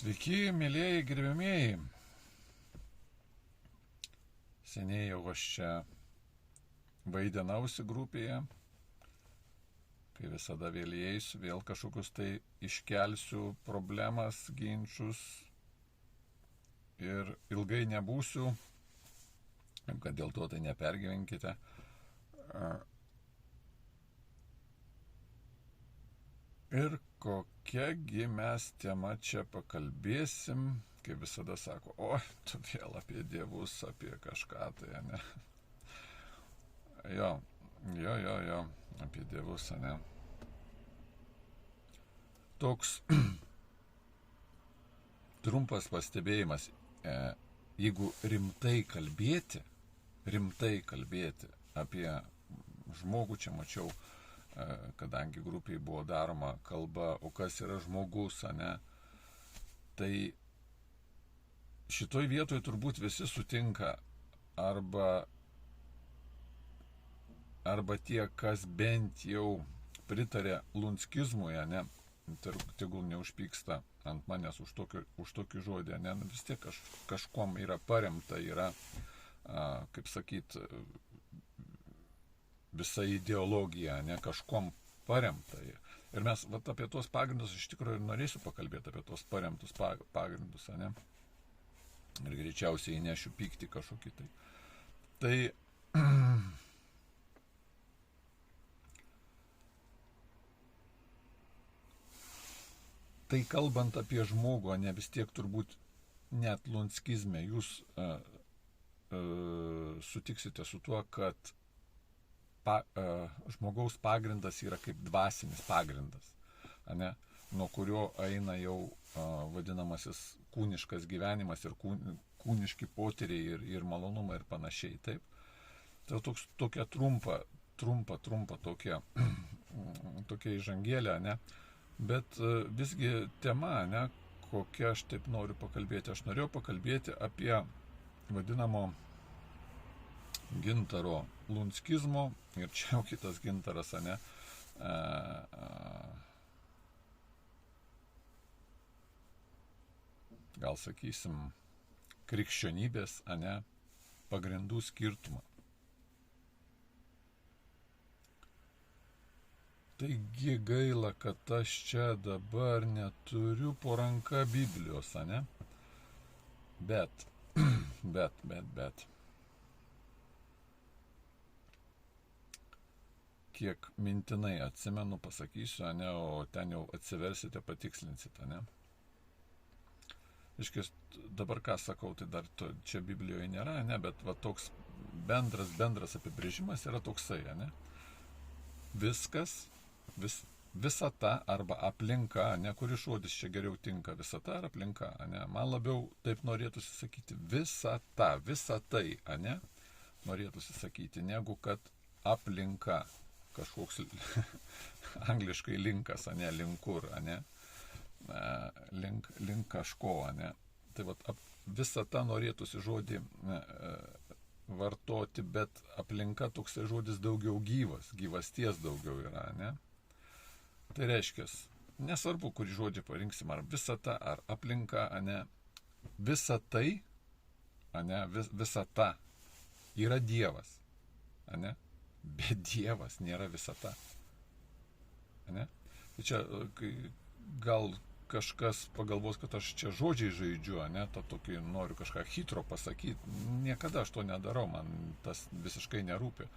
Sveiki, mėlyjeji, gerbėmieji. Seniai jau aš čia vaidinausi grupėje, kai visada vėl įeisiu, vėl kažkokius tai iškelsiu problemas, ginčius ir ilgai nebūsiu, kad dėl to tai nepergyvenkite. Ir kokiagi mes tema čia pakalbėsim, kaip visada sako, o, tu vėl apie dievus, apie kažką tai, ne? Jo, apie dievus, ne? Toks trumpas pastebėjimas, jeigu rimtai kalbėti apie žmogų, čia mačiau, kadangi grupiai buvo daroma kalba, o kas yra žmogus, ne, tai šitoj vietoj turbūt visi sutinka arba tie, kas bent jau pritarė lunskizmui, ne, tegul neužpyksta ant manęs už tokį žodį, ne, vis tiek kažkuom yra paremta, yra, kaip sakyt, visa ideologija, ne, kažkom paremta. Ir mes apie tuos pagrindus iš tikrųjų ir norėsiu pakalbėti, apie tuos paremtus pagrindus, ne? Ir greičiausiai įnešiu pyktį kažkokį tai. Tai kalbant apie žmogų, ne, vis tiek turbūt net lunskizme jūs sutiksite su tuo, kad žmogaus pagrindas yra kaip dvasinis pagrindas, ne, nuo kurio eina jau vadinamasis kūniškas gyvenimas ir kūniški potyriai ir malonumai ir panašiai, taip. Tai tokia trumpa tokia įžangėlė, ne, bet visgi tema, ne, kokia aš taip noriu pakalbėti. Aš norėjau pakalbėti apie vadinamo gintaro lunskizmo, ir čia jau kitas gintaras, ne, gal sakysim, krikščionybės, ne, pagrindų skirtumą. Taigi gaila, kad aš čia dabar neturiu po ranka Biblijos, ne, bet kiek mintinai atsimenu, pasakysiu, ne, o ten jau atsiversite, patikslinsite, ne. Iškės, dabar ką sakau, tai dar čia Biblijoje nėra, ne, bet va toks bendras apibrėžimas yra toksai, ne. Visata arba aplinka, ne, kuris žodis čia geriau tinka, visata ar aplinka, ne. Man labiau taip norėtųsi sakyti visatai, ne, norėtųsi sakyti, negu kad aplinka. Kažkoks angliškai linkas, ne, linkur, ne, link kažko, ne. Tai vat visata norėtųsi žodį vartoti, bet aplinka toksai žodis daugiau gyvasties daugiau yra, ne. Tai reiškia, nesvarbu, kurį žodį parinksim, ar visata, ar aplinka, ne, visatai, ne, visata yra Dievas, ne. Bet Dievas nėra visata. Ne? Tai čia gal kažkas pagalvos, kad aš čia žodžiai žaidžiu, ne, tokį noriu kažką hitro pasakyti. Niekada aš to nedarau, man tas visiškai nerūpi.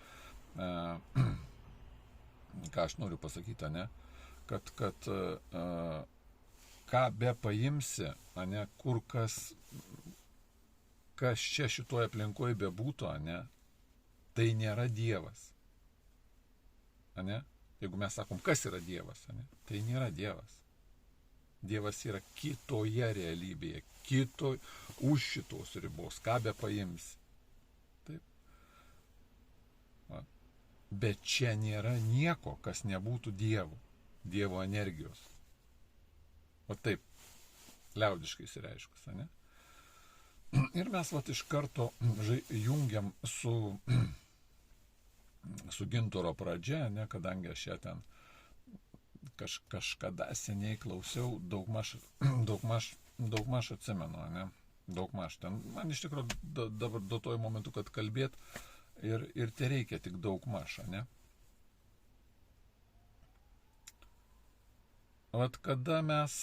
Ką aš noriu pasakyti, ne, kad ką be paimsi, ne, kur kas čia šitoje aplinkoje bebūtų, ne, tai nėra Dievas. Ne? Jeigu mes sakom, kas yra Dievas, ne? Tai nėra Dievas. Dievas yra kitoje realybėje, už šitos ribos, ką be paims. Taip. Va. Bet čia nėra nieko, kas nebūtų Dievo energijos. O taip, liaudiškai išsireiškus, ne? Ir mes vat iš karto jungiam su gintaro pradžia, ne, kadangi aš ją ten kažkada seniai klausiau, daugmaž daugmaž atsimenu, ne? Daugmaž ten. Man iš tikrųjų dabar duotojų momentų, kad kalbėt ir tai reikia tik daugmaž, ne? Vat kada mes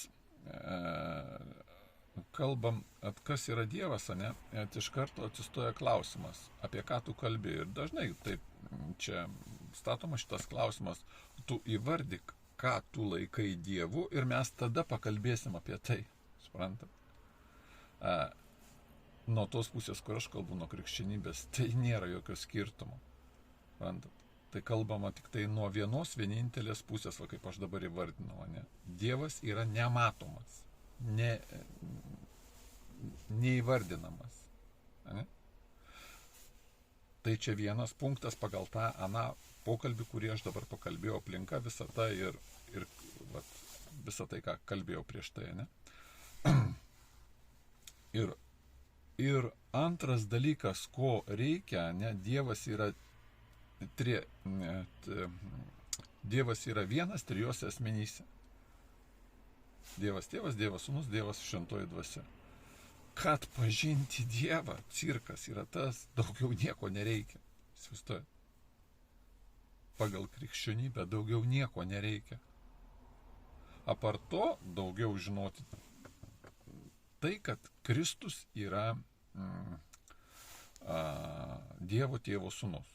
kalbam, kas yra Dievas, ne? Iš karto atsistoja klausimas, apie ką tu kalbi. Ir dažnai taip čia statoma šitas klausimas, tu įvardyk, ką tu laikai Dievu ir mes tada pakalbėsim apie tai. Suprantat? Nuo tos pusės, kur aš kalbu, nuo krikščionybės, tai nėra jokio skirtumo. Suprantat? Tai kalbama tik tai nuo vienos vienintelės pusės, va kaip aš dabar įvardinau, ne? Dievas yra nematomas, neįvardinamas. Ne? Tai čia vienas punktas pagal tą aną pokalbį, kurį aš dabar pakalbėjau, aplinka, visata ir vat, visą tai, ką kalbėjau prieš tai. Ne? Ir antras dalykas, ko reikia, ne, Dievas yra vienas trijose asmenyse. Dievas Tėvas, Dievas Sūnus, Dievas Šventoji Dvasia. Kad pažinti Dievą, cirkas yra tas, daugiau nieko nereikia. Įsivaizduojat? Pagal krikščionybę daugiau nieko nereikia. Apart to, daugiau žinoti tai, kad Kristus yra Dievo Tėvo Sūnus.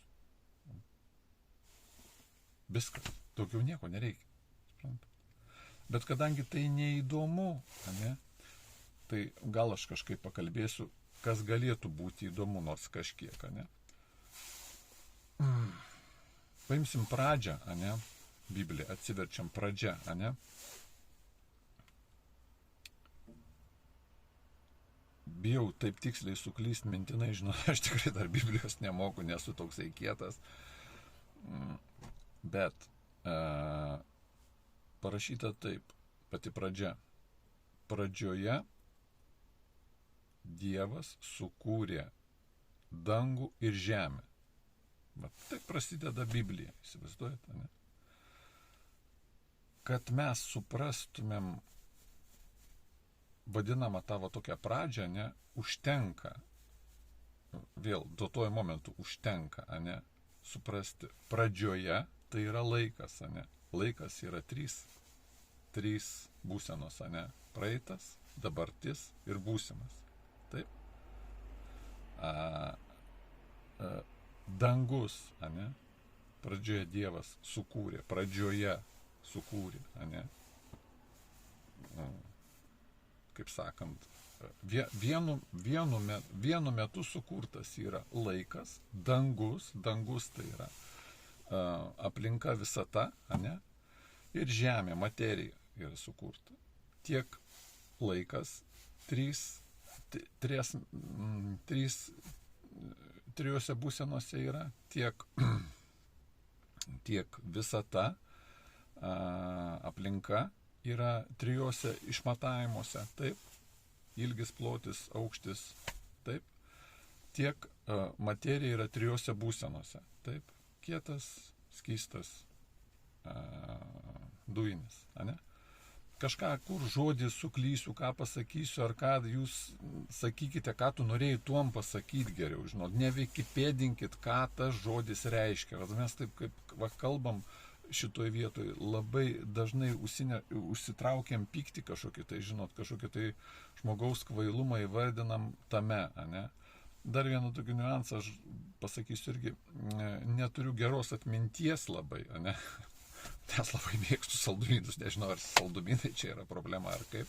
Viskas, daugiau nieko nereikia. Suprantate? Bet kadangi tai neįdomu, ne, tai gal aš kažkaip pakalbėsiu, kas galėtų būti įdomu, nors kažkiek, ne. Paimsim pradžią, ne, Bibliją, atsiverčiam pradžią, ne. Bijau taip tiksliai suklyst mintinai, žinau, aš tikrai dar Biblijos nemoku, nesu toksai kietas, bet parašyta taip, pati pradžia. Pradžioje Dievas sukūrė dangų ir žemę. Bet taip prasideda Biblija, įsivaizduojate, ne? Kad mes suprastumėm vadinamą tavo tokią pradžią, ne, užtenka, vėl duotuoju momentu užtenka, ne, suprasti pradžioje, tai yra laikas, ne? Laikas yra trys būsenos, ne? Praeitas, dabartis ir būsimas. Taip? Dangus, ne? Pradžioje Dievas sukūrė, ne? Kaip sakant, vienu metu sukurtas yra laikas, dangus tai yra aplinka visata, ne? Ir žemė, materija yra sukurta. Tiek laikas, trijose būsenose yra, tiek visata, aplinka yra trijose išmatavimuose, taip, ilgis, plotis, aukštis, taip, tiek materija yra trijose būsenose, taip, kietas, skystas, dujinis, ne? Kažką, kur žodį suklysiu, ką pasakysiu, ar ką jūs sakykite, ką tu norėjai tuom pasakyti geriau, žinot, nevikipėdinkit, ką tas žodis reiškia. Mes taip kaip kalbam šitoj vietoj, labai dažnai užsitraukiam pyktį kažkokį, tai žinot, kažkokį tai žmogaus kvailumą įvardinam tame, ne? Dar vieną tokį niuansą aš pasakysiu irgi, neturiu geros atminties labai, ne? Nes labai mėgstu saldumynus, nežinau, ar saldumynai čia yra problema ar kaip.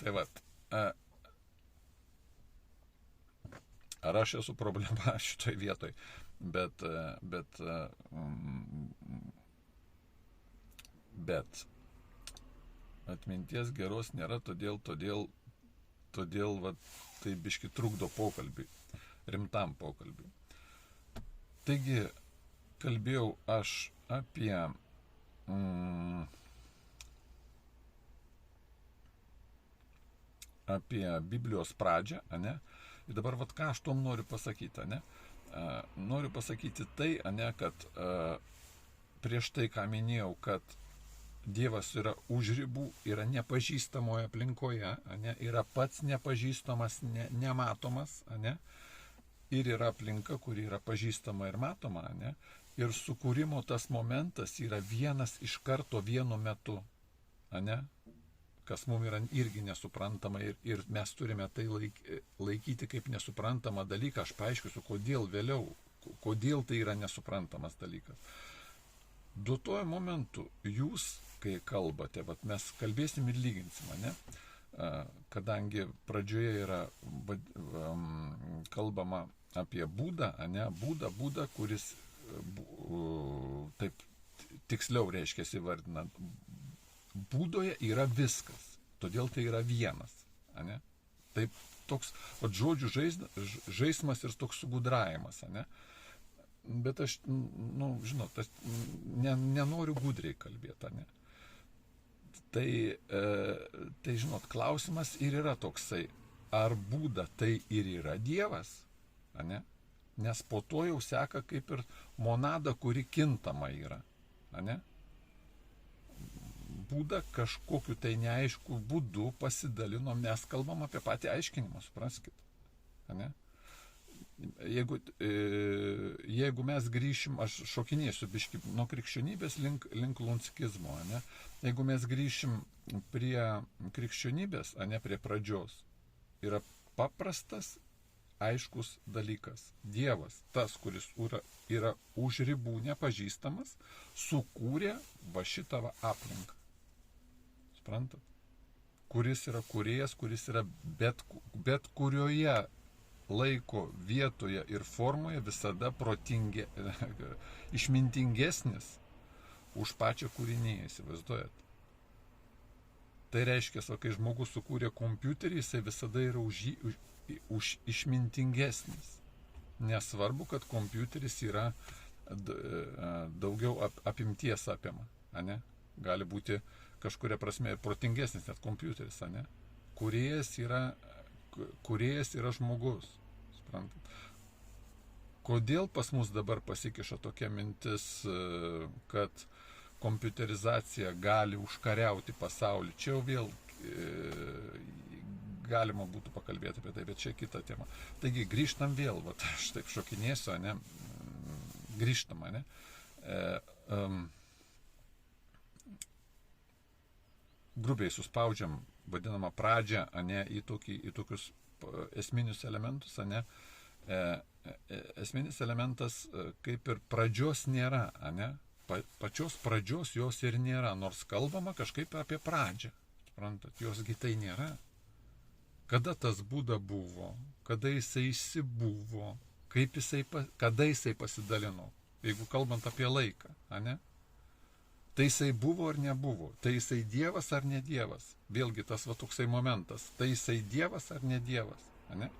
Tai vat, ar aš esu problema šitoj vietoj, bet atminties geros nėra, todėl vat, tai biški trukdo pokalbiui, rimtam pokalbiui. Taigi, kalbėjau aš apie Biblijos pradžią, ne? Ir dabar, vat, ką aš tom noriu pasakyti, ne? Noriu pasakyti tai, ne, kad prieš tai, ką minėjau, kad Dievas yra už ribų, yra nepažįstamoje aplinkoje, ane, yra pats nepažįstamas, nematomas, ane, ir yra aplinka, kuri yra pažįstama ir matoma, ane, ir sukūrimo tas momentas yra vienas iš karto vienu metu, ane, kas mums yra irgi nesuprantama ir mes turime tai laikyti kaip nesuprantamą dalyką. Aš paaiškinsiu, kodėl vėliau, kodėl tai yra nesuprantamas dalykas. Duotuoju momentu jūs, kai kalbate, mes kalbėsim ir lyginsim, ne? Kadangi pradžioje yra kalbama apie būdą, ne? Būdą, kuris taip tiksliau reiškiasi vardinant. Būdoje yra viskas, todėl tai yra vienas, ne? Taip toks žodžių žaismas ir toks sugudravimas, ne? Bet aš, žinot, aš nenoriu gudriai kalbėti, ne? Tai žinot, klausimas ir yra toksai, ar būda tai ir yra Dievas, ne? Nes po to jau seka kaip ir monada, kuri kintama yra, ne? Būdą kažkokiu tai neaišku būdu pasidalino, mes kalbam apie patį aiškinimą, supraskite. Ne? Jeigu mes grįšim, aš šokinėsiu biškį nuo krikščionybės link lunckizmo, ne? Jeigu mes grįšim prie krikščionybės, ne prie pradžios, yra paprastas, aiškus dalykas. Dievas, tas, kuris yra už ribų nepažįstamas, sukūrė va šitą aplinką. Suprantat? Kuris yra kūrėjas, kuris yra bet kurioje laiko vietoje ir formoje visada išmintingesnis už pačią kūrinėją, įsivaizduojat. Tai reiškia, kai žmogus sukūrė kompiuterį, jisai visada yra už išmintingesnis. Nesvarbu, kad kompiuteris yra daugiau apimties apima, ne? Gali būti kažkuria prasme protingesnis net kompiuteris, ne? Kūrėjas yra žmogus. Suprantat? Kodėl pas mus dabar pasikiša tokia mintis, kad kompiuterizacija gali užkariauti pasaulį? Čia jau vėl galima būtų pakalbėti apie tai, bet čia kita tema. Taigi grįžtam vėl, aš taip šokinėsiu, ne? Grįžtam, ne? Grubiai suspaudžiam vadinamą pradžią, ne, į tokius esminius elementus, ne. Esminis elementas kaip ir pradžios nėra, ne. Pačios pradžios jos ir nėra, nors kalbama kažkaip apie pradžią. Suprantat, josgi tai nėra. Kada tas būda buvo, kada jisai įsibuvo, kada jisai pasidalino, jeigu kalbant apie laiką, ne. Tai jisai buvo ar nebuvo, tai jisai Dievas ar ne Dievas, vėlgi tas toksai momentas, tai jisai Dievas ar ne Dievas, ne?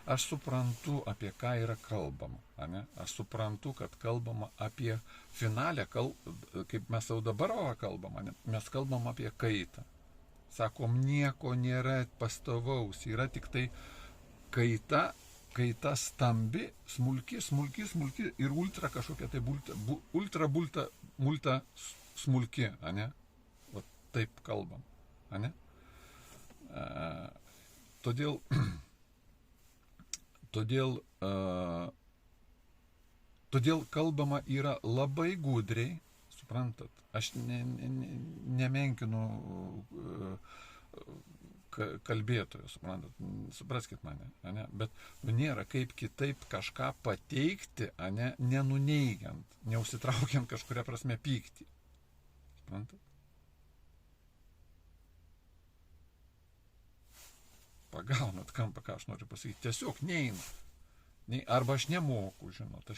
Aš suprantu, apie ką yra kalbama, ne? Aš suprantu, kad kalbama apie finalę, kaip mes jau dabar kalbam, ne? Mes kalbam apie kaitą. Sakom, nieko nėra pastovaus, yra tik tai kaita stambi, smulki ir ultra kažkokia tai multa smulki, ane? O taip kalbam, ane? Todėl kalbama yra labai gudriai, suprantat, aš nemenkinu kalbėtojų, suprantat, supraskit mane, ane? Bet nėra kaip kitaip kažką pateikti, ane? Nenuneigiant, neusitraukiant kažkuria prasme pyktį. Suprantat? Pagaunat kampą, ką aš noriu pasakyti. Tiesiog neina. Arba aš nemoku, žinot,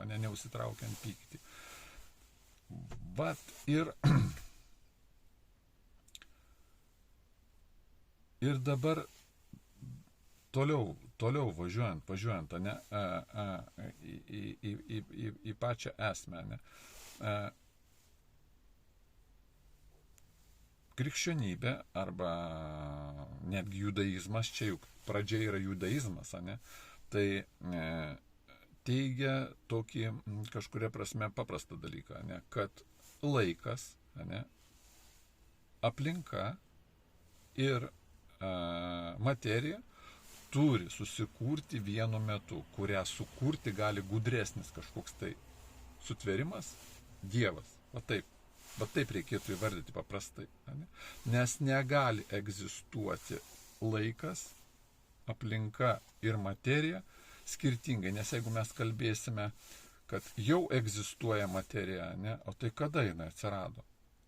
ane, neusitraukiant pyktį. Vat ir dabar toliau važiuojant, ane, į pačią esmę, ne. Krikščionybė arba netgi judaizmas, čia juk pradžia yra judaizmas, ane, tai teigia tokį kažkuria prasme paprastą dalyką, ane, kad laikas, ane, aplinka ir materija turi susikurti vienu metu, kurią sukurti gali gudresnis kažkoks tai sutvėrimas, Dievas. Va taip reikėtų įvardyti paprastai. Ne? Nes negali egzistuoti laikas, aplinka ir materija skirtingai. Nes jeigu mes kalbėsime, kad jau egzistuoja materija, ne? O tai kada jinai atsirado?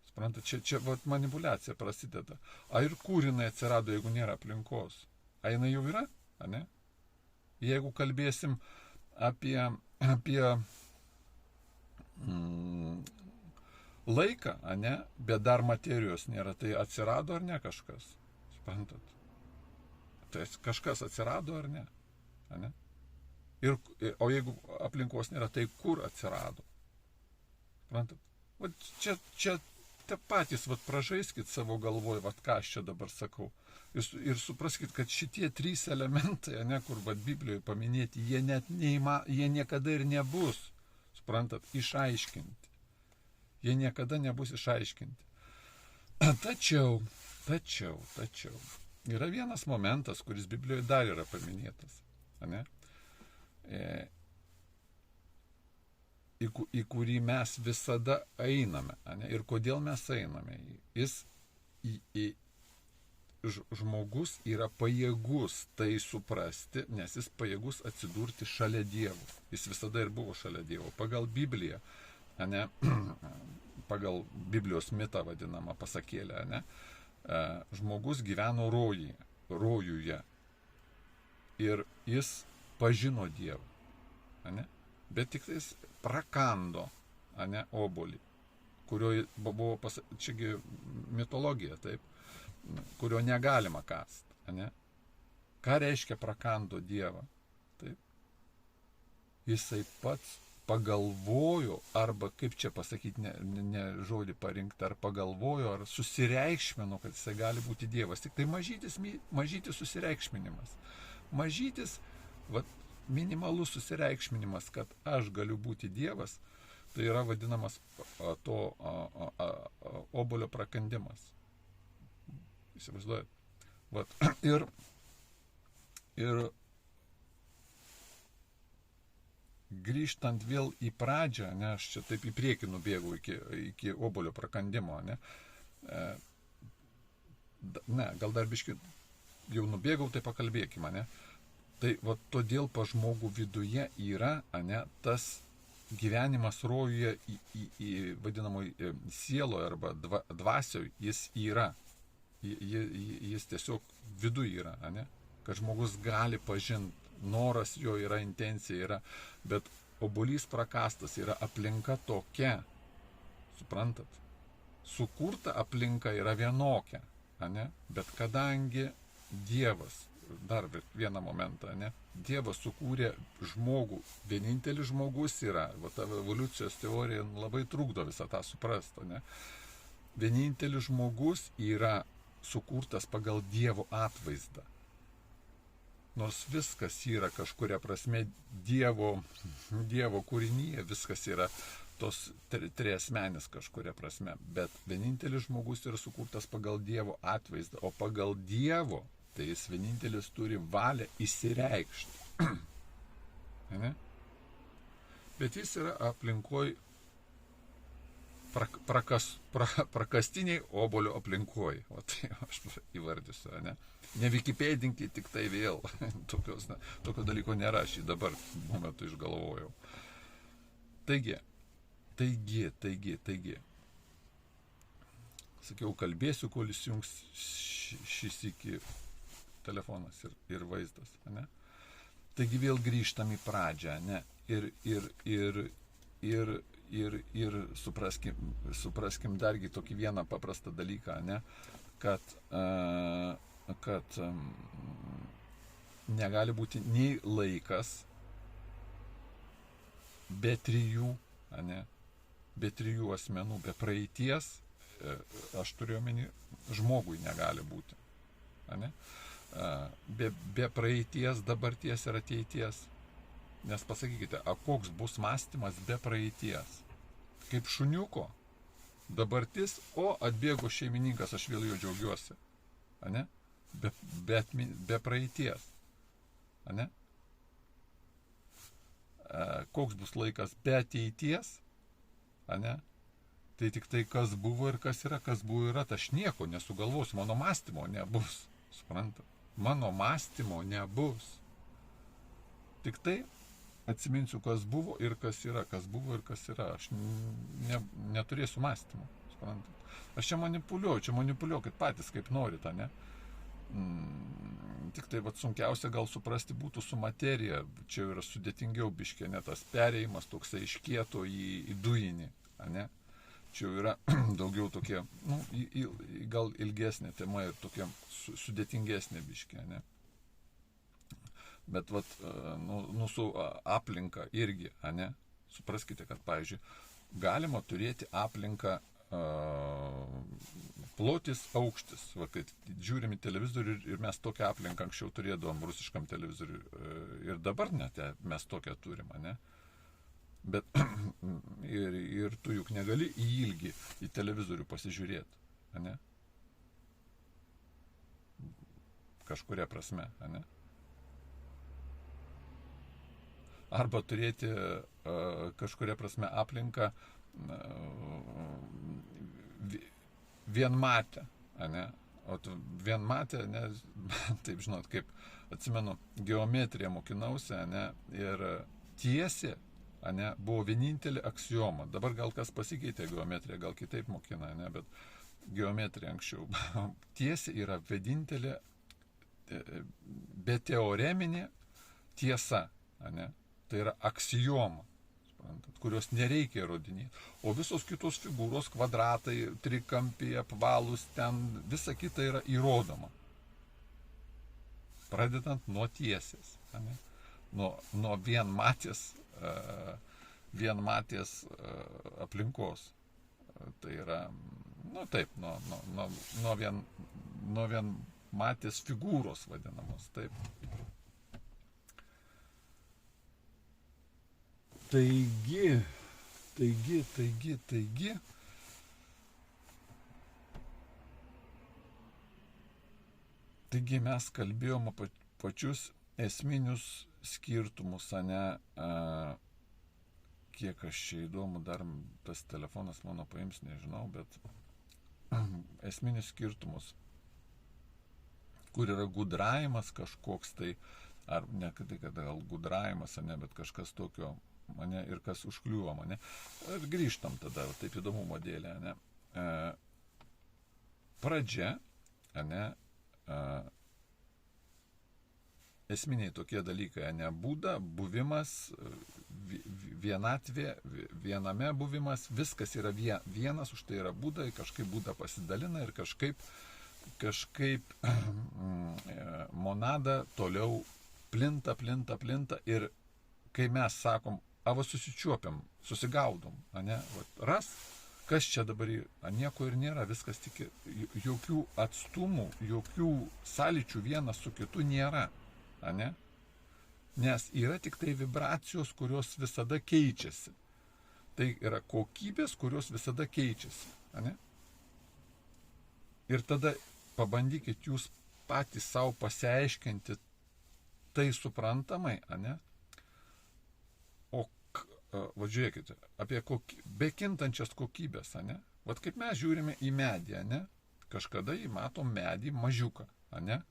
Suprantate, čia manipuliacija prasideda. A ir kur jinai atsirado, jeigu nėra aplinkos? A jinai jau yra? A ne? Jeigu kalbėsim apie laiką, ne? Bet dar materijos nėra, tai atsirado ar ne kažkas? Suprantat? Tai kažkas atsirado ar ne? Ne? O jeigu aplinkos nėra, tai kur atsirado? Suprantat? Vat čia patys pražaiskit savo galvoj, ką aš čia dabar sakau. Ir supraskit, kad šitie 3 elementai, ne, kur Biblijoje paminėti, jie niekada ir nebus, suprantat, išaiškinti. Jie niekada nebus išaiškinti. Tačiau yra vienas momentas, kuris Biblijoje dar yra paminėtas. Ne? Į kurį mes visada einame. Ne? Ir kodėl mes einame? Žmogus yra pajėgus tai suprasti, nes jis pajėgus atsidurti šalia Dievo. Jis visada ir buvo šalia Dievo. Pagal Bibliją, ne? Pagal Biblijos mitą vadinamą pasakėlę, ne? Žmogus gyveno rojuje ir jis pažino Dievą. Ne? Bet tik jis prakando, ne, obolį, kurio buvo, čiagi mitologija, taip, kurio negalima kasti. Ne? Ką reiškia prakando Dievą? Taip. Jisai pats pagalvojo, arba kaip čia pasakyti, ne žodį parinkti, ar pagalvojo, ar susireikšmino, kad jisai gali būti Dievas. Tik tai mažytis susireikšminimas. Mažytis, minimalus susireikšminimas, kad aš galiu būti Dievas, tai yra vadinamas to obolio prakandimas. Įsivaizduojat? Ir grįžtant vėl į pradžią, ne, aš čia taip į priekį nubėgau iki obolio prakandimo, ne, gal dar biškį jau nubėgau, tai pakalbėkime, ne. Tai todėl pa žmogų viduje yra, ne, tas gyvenimas rojuje į vadinamoj sieloje arba dvasioje, jis yra. Jis tiesiog viduje yra, ne, kad žmogus gali pažinti, noras jo yra, intencija yra, bet obolys prakastas yra aplinka tokia, suprantat, sukurta aplinka yra vienokia, ne, bet kadangi Dievas, dar vieną momentą, ne, Dievas sukūrė žmogų, vienintelis žmogus yra, ta evoliucijos teorija labai trukdo visą tą suprasti, ne, vienintelis žmogus yra sukurtas pagal Dievo atvaizdą. Nors viskas yra kažkuria prasme Dievo kūrinyje, viskas yra tos triasmenės kažkuria prasme, bet vienintelis žmogus yra sukurtas pagal Dievo atvaizdą, o pagal Dievo, tai jis vienintelis turi valią įsireikšti. Ne? Bet jis yra aplinkoj prakastiniai obolio aplinkoj. O tai aš įvardysiu, ne? Nevikipėdinkit tik tai vėl. Tokio dalyko nėra, aš jį dabar momentu išgalvojau. Taigi. Sakiau, kalbėsiu, kol įsijungs šis iki telefonas ir vaizdas. Ne? Taigi vėl grįžtam į pradžią. Ne? Ir supraskim dargi tokį vieną paprastą dalyką, ne? Kad negali būti nei laikas be trijų, ne? Be trijų asmenų, be praeities, aš turiu omeny, žmogui negali būti. Ne? Be praeities, dabarties ir ateities. Nes pasakykite, koks bus mąstymas be praeities? Kaip šuniuko, dabartis, o atbėgo šeimininkas, aš vėl jo džiaugiuosi. Ane? Be praeities. Ane? Koks bus laikas be ateities? Ane? Tai tik tai, kas buvo ir kas yra, tai aš nieko nesugalvosiu, mano mąstymo nebus. Suprantat? Mano mąstymo nebus. Tik tai atsiminsiu, kas buvo ir kas yra, aš neturėsiu mąstymo, suprantat. Aš čia manipuliuokit patys, kaip norit, ne? Tik tai sunkiausia gal suprasti būtų su materija, čia yra sudėtingiau biškė, ne tas perėjimas toksai iš kieto į dujinį, ne? Čia yra daugiau tokie, gal ilgesnė tema ir tokia sudėtingesnė biškė, ne? Bet su aplinka irgi, ne? Supraskite, kad, pavyzdžiui, galima turėti aplinką plotis, aukštis. Kai žiūrim į televizorių ir mes tokią aplinką anksčiau turėdavom rusiškam televizoriui ir dabar net mes tokią turim, ne? Bet ir tu juk negali į ilgį į televizorių pasižiūrėti, ne? Kažkuria prasme, ne? Arba turėti kažkuria prasme aplinką vienmatę, ne? O vienmatę, ne, taip žinot, kaip atsimenu, geometriją mokinausi, ne, ir tiesė, ne, buvo vienintelė aksioma. Dabar gal kas pasikeitė geometriją, gal kitaip mokina, ne, bet geometrija anksčiau. Tiesė yra vienintelė beteoreminė tiesa, ne. Tai yra aksioma, kurios nereikia įrodinėti. O visos kitos figūros, kvadratai, trikampiai, apvalūs, ten visa kita yra įrodoma. Pradedant nuo tiesės, ne? Nuo vienmatės aplinkos. Tai yra, taip, nuo vienmatės figūros vadinamos, taip. Taigi, mes kalbėjome pačius esminius skirtumus, ne, kiek aš čia įdomu, dar tas telefonas mano paims, nežinau, bet esminius skirtumus, kur yra gudravimas kažkoks tai, ar ne, kad gal gudravimas, ne, bet kažkas tokio, mane ir kas užkliuvo mane. Ir grįžtam tada, taip įdomumo dėlė, ne. Pradžia, ne, esminiai tokie dalykai, ne, būda, buvimas, vienatvė, viename buvimas, viskas yra vienas, už tai yra būda, kažkaip būda pasidalina ir kažkaip monada toliau plinta ir kai mes sakom, susičiuopiam, susigaudom, ne, ras, kas čia dabar, nieko ir nėra, viskas tik, jokių atstumų, jokių sąlyčių vienas su kitu nėra, ne, nes yra tik tai vibracijos, kurios visada keičiasi, tai yra kokybės, kurios visada keičiasi, ne, ir tada pabandykit jūs patys savo pasiaiškinti tai suprantamai, ne. Žiūrėkite, apie bekintančias kokybės, ne? Vat kaip mes žiūrime į medį, ne? Kažkada jį matom medį mažiuką, ne?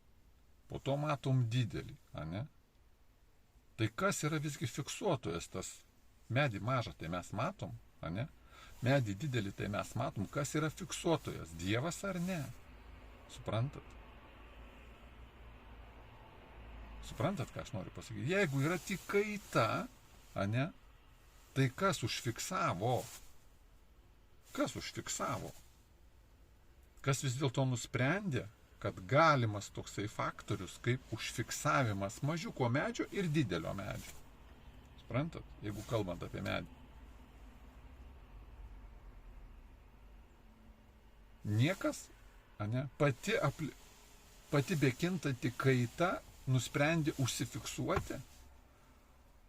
Po to matom didelį, ne? Tai kas yra visgi fiksuotojas, tas medį mažą, tai mes matom, ne? Medį didelį, tai mes matom, kas yra fiksuotojas, Dievas ar ne? Suprantat? Suprantat, ką aš noriu pasakyti? Jeigu yra tik kaita, ne? Tai kas užfiksavo? Kas užfiksavo? Kas vis dėlto nusprendė, kad galimas toksai faktorius kaip užfiksavimas mažiuko medžio ir didelio medžio? Suprantat? Jeigu kalbant apie medį. Niekas, ne? Pati bekintanti kaita nusprendė užsifiksuoti,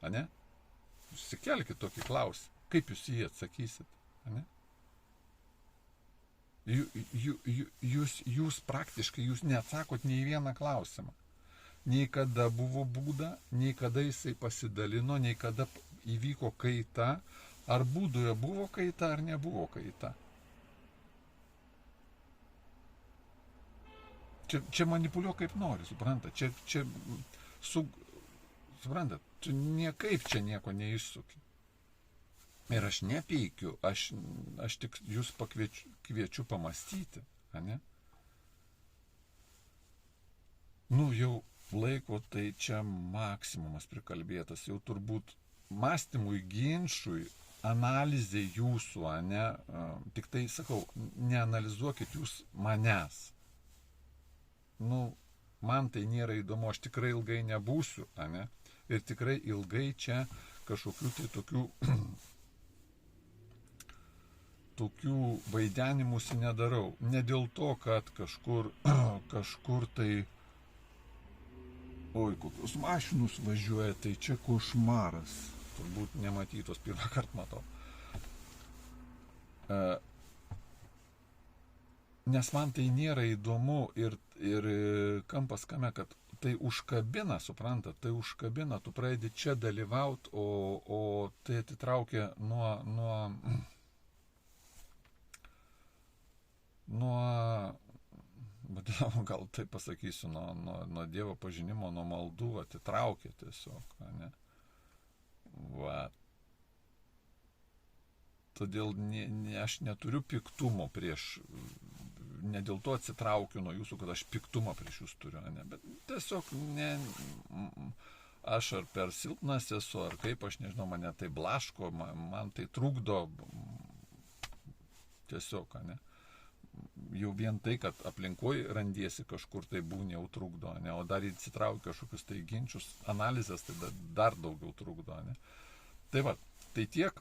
ne? Susikelkit tokį klausimą, kaip jūs jį atsakysit, ne? Jūs praktiškai, jūs neatsakot nei vieną klausimą. Nei kada buvo Būda, nei kada jisai pasidalino, nei kada įvyko kaita, ar Būdoje buvo kaita, ar nebuvo kaita. Čia manipuliuok kaip nori, suprantat, suprantat, tu niekaip čia nieko neišsuki. Ir aš nepeikiu, aš tik jūs kviečiu pamastyti, ane? Nu, jau laiko tai čia maksimumas prikalbėtas, jau turbūt mąstymui, ginčui, analizė jūsų, ane? Tik tai sakau, neanalizuokit jūs manęs. Nu, man tai nėra įdomu, aš tikrai ilgai nebūsiu, ane? Ir tikrai ilgai čia kažkokių tai tokių vaidenimusi nedarau. Ne dėl to, kad kažkur tai, oi, kokios mašinos važiuoja, tai čia košmaras. Turbūt nematytos, pirmą kartą matau. Nes man tai nėra įdomu ir kampas kame, kad tai užkabina, suprantat, tai užkabina, tu pradedi čia dalyvauti, o tai atitraukia gal tai pasakysiu, nuo Dievo pažinimo, nuo maldų atitraukia tiesiog, ne? Va. Todėl aš neturiu piktumo prieš, ne dėl to atsitraukiu nuo jūsų, kad aš piktumą prieš jūs turiu, ne? Bet tiesiog aš ar per silpnas esu, ar kaip, aš nežinau, mane tai blaško, man tai trukdo, tiesiog, ne? Jau vien tai, kad aplinkoj randiesi kažkur, tai būni jau trukdo, ne? O dar įsitraukia kažkokius tai ginčius, analizės, tai dar daugiau trukdo, ne? Tai va, tai tiek,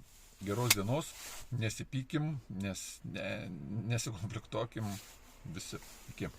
geros dienos, nesipykim, nesikonfliktuokim, visi, iki.